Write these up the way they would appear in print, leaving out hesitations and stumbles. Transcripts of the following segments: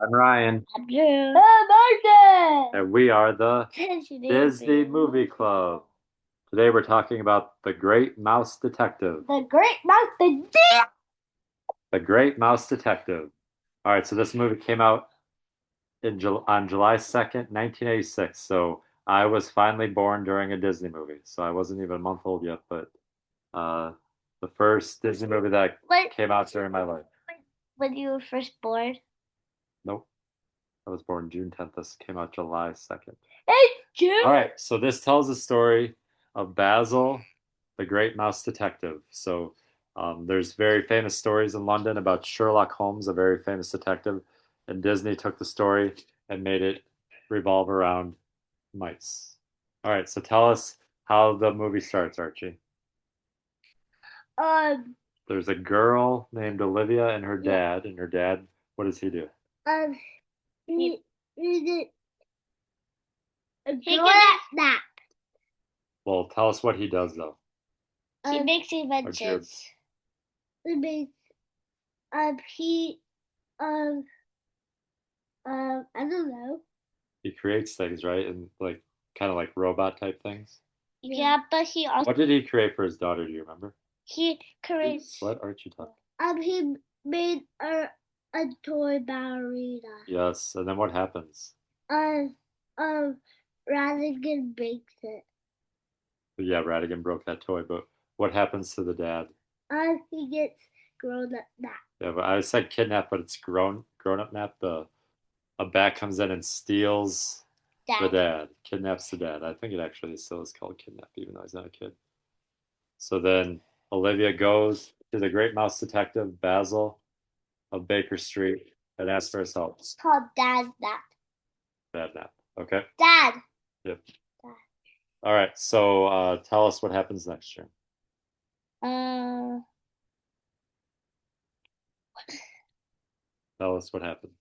I'm Ryan, I'm Drew. Martin. and we are the Disney Disney Movie Club. Today we're talking about The Great Mouse Detective. The Great Mountain Deer. The Great Mouse Detective. All right, so this movie came out on July 2nd, 1986. So I was finally born during a Disney movie. So I wasn't even a month old yet, but uh, the first Disney movie that When, came out during my life. when you were first born? Nope, I was born June 10th. This came out July 2nd. Hey, June. All right, so this tells the story of Basil, the great mouse detective. So there's very famous stories in London about Sherlock Holmes, a very famous detective, and Disney took the story and made it revolve around mice. All right, so tell us how the movie starts, Archie. Um, There's a girl named Olivia and her yeah. dad, and her dad, what does he do? Um, he did a good nap. Well, tell us what he does though. He makes Or Jared. inventions. He makes, he, um, I don't know. He creates things, right? And like kind of like robot type things. Yeah, but he also What did he create for his daughter? Do you remember? he creates. What aren't you talking? He made a toy ballerina. Yes, and then what happens? Um, um, Radigan bakes it. Yeah, Radigan broke that toy, but what happens to the dad? He gets grown up now. Yeah, but I said kidnap, but it's grown up nap. The a bat comes in and steals the Dad. dad, kidnaps the dad. I think it actually still is called kidnap, even though he's not a kid. So then Olivia goes to the great mouse detective Basil of Baker Street and asks for his help. It's called Dad's nap. Bad nap. Okay. Dad. Yep. Dad. All right. So tell us what happens next year. Uh, Tell us what happened.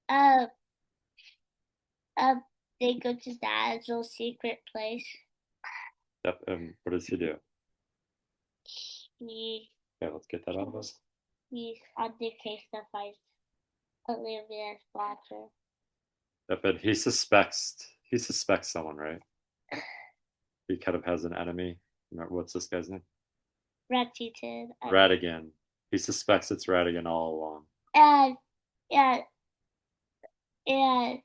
uh, uh, they go to Dad's little secret place. Yep. And what does he do? He Okay, let's get that out of us. he's on the case that finds Olivia's watcher. Yep. And he suspects someone, right? He kind of has an enemy. What's this guy's name? Ratcheted. Radigan. He suspects it's Radigan all along. And yeah, and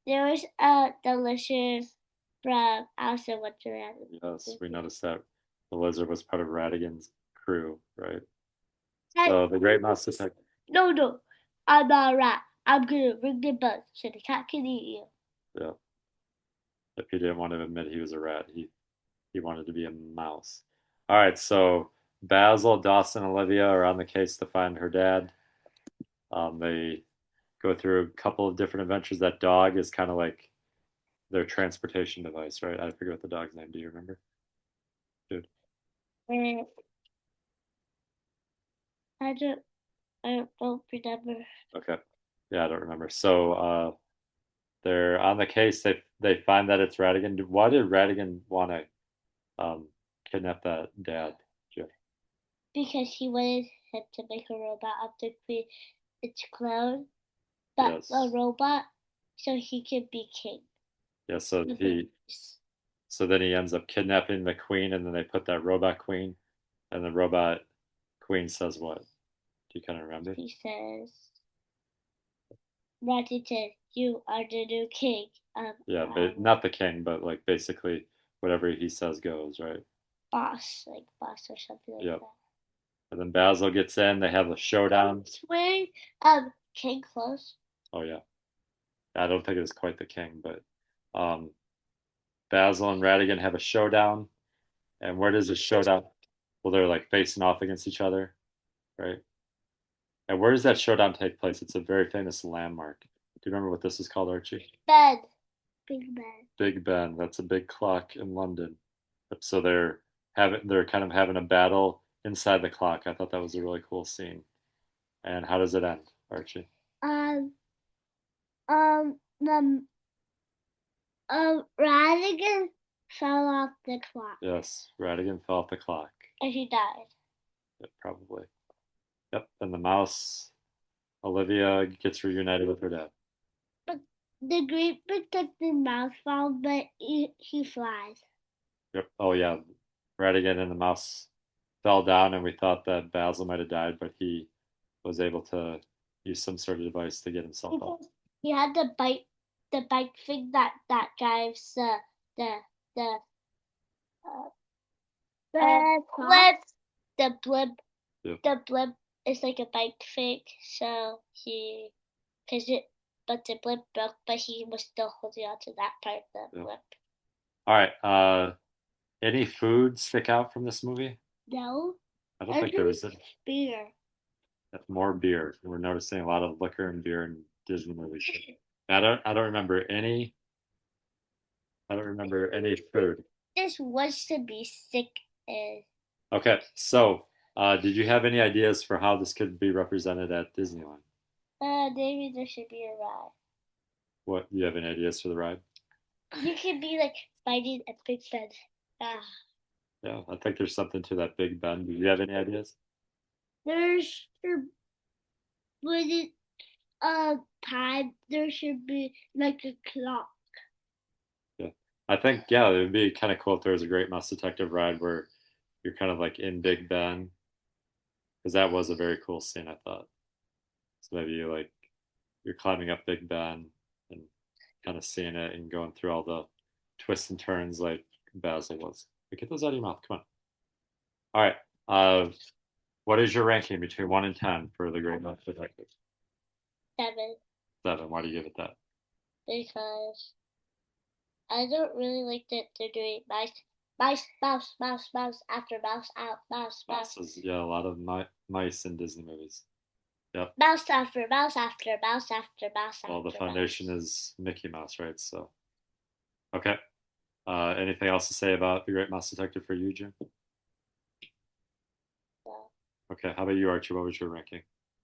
there was a delicious from Alice Wonderland. Yes, we noticed that the lizard was part of Radigan's crew, right? I, So the Great Mouse Detective. no, I'm not a rat. I'm gonna ring the bell so the cat can eat you. Yeah. If he didn't want to admit he was a rat, he wanted to be a mouse. All right, so Basil, Dawson, and Olivia are on the case to find her dad. They go through a couple of different adventures. That dog is kind of like their transportation device, right? I forget what the dog's name. Do you remember? Dude. And I don't, I don't remember. Okay. Yeah, I don't remember. So they're on the case. They find that it's Radigan. Why did Radigan want to kidnap that dad, Jeff? Because he wanted him to make a robot of the queen, its clone, but Yes. a robot, so he could be king. Yeah. So then he ends up kidnapping the queen, and then they put that robot queen, and the robot queen says what? Do you kind of remember? He says, Ratchet, you are the new king. Yeah, but not the king, but like basically whatever he says goes, right? Boss, like boss or something like Yep. that. And then Basil gets in. They have a showdown. Wearing king clothes. Oh yeah. I don't think it was quite the king, but um, Basil and Radigan have a showdown. And where does the showdown? Well, they're like facing off against each other, right? And where does that showdown take place? It's a very famous landmark. Do you remember what this is called, Archie? Ben. Big Ben. Big Ben. That's a big clock in London. So they're kind of having a battle inside the clock. I thought that was a really cool scene. And how does it end, Archie? Um the Radigan fell off the clock Yes, Radigan fell off the clock. and he died. Yep, probably. Yep. And the mouse, Olivia, gets reunited with her dad. But the great protected mouse fall, but he flies. Yep. Oh yeah, Ratigan and the mouse fell down, and we thought that Basil might have died, but he was able to use some sort of device to get himself up. Because he had the bike thing that drives the the uh, blip. The blip. Yep. The blip is like a bike thing, so he because it. But the blip broke, but he was still holding on to that part of the Yep. blip. All right. Any food stick out from this movie? No, I don't think there was any. beer. More beer. We're noticing a lot of liquor and beer in Disney movies. I don't remember any. I don't remember any food. This wants to be sick. Okay, so did you have any ideas for how this could be represented at Disneyland? Maybe there should be a ride. What do you have any ideas for the ride? You could be like fighting a Big Ben. Yeah, I think there's something to that Big Ben. Do you have any ideas? There should with it time. There should be like a clock. Yeah, I think yeah, it would be kind of cool if there was a Great Mouse Detective ride where you're kind of like in Big Ben, because that was a very cool scene. I thought. So maybe you're climbing up Big Ben and kind of seeing it and going through all the twists and turns like Basil was. But get those out of your mouth. Come on. All right. What is your ranking between 1 and 10 for the Great Mouse Detective? 7. 7. Why do you give it that? Because I don't really like that they're doing mouse after mouse out, mouse. Yeah, a lot of mice in Disney movies. Yep. Mouse after mouse after mouse after mouse after. Well, the foundation is Mickey Mouse, right? So, okay. Anything else to say about the Great Mouse Detective for you, Jim? No. Okay. How about you, Archie? What was your ranking?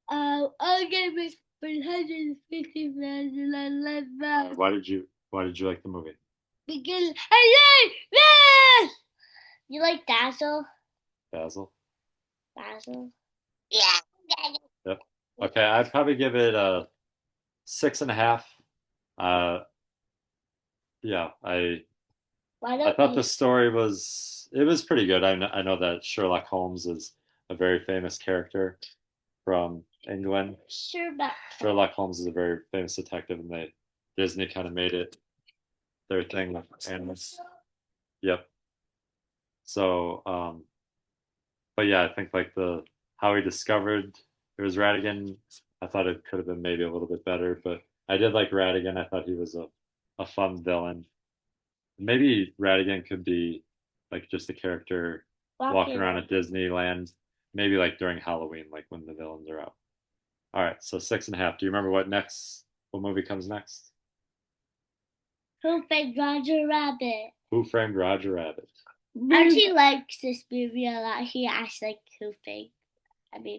I'll give it 150,000. Why did you like the movie? Because I like this. You like Dazzle? Basil? Basil? Yeah. Yep. Okay, I'd probably give it a 6.5. Yeah, I thought the story was pretty good. I know that Sherlock Holmes is a very famous character from England. Sherlock Holmes is a very famous detective, and Disney kind of made it their thing with animals. Yep. So, but yeah, I think like how he discovered it was Ratigan. I thought it could have been maybe a little bit better, but I did like Ratigan. I thought he was a fun villain. Maybe Ratigan could be like just a character walking around at Disneyland, maybe like during Halloween, like when the villains are out. All right, so 6.5. Do you remember what movie comes next? Who Framed Roger Rabbit? Who Framed Roger Rabbit? Archie likes this movie a lot. He acts like Who Framed.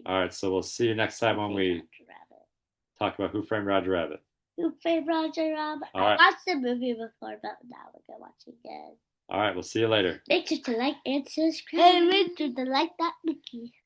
All right, so we'll see you next time when we talk about Who Framed Roger Rabbit. Who Framed Roger Rabbit? All right. I watched the movie before, but now we're gonna watch it again. All right, we'll see you later. Make sure to like and subscribe. And make sure to like that Mickey.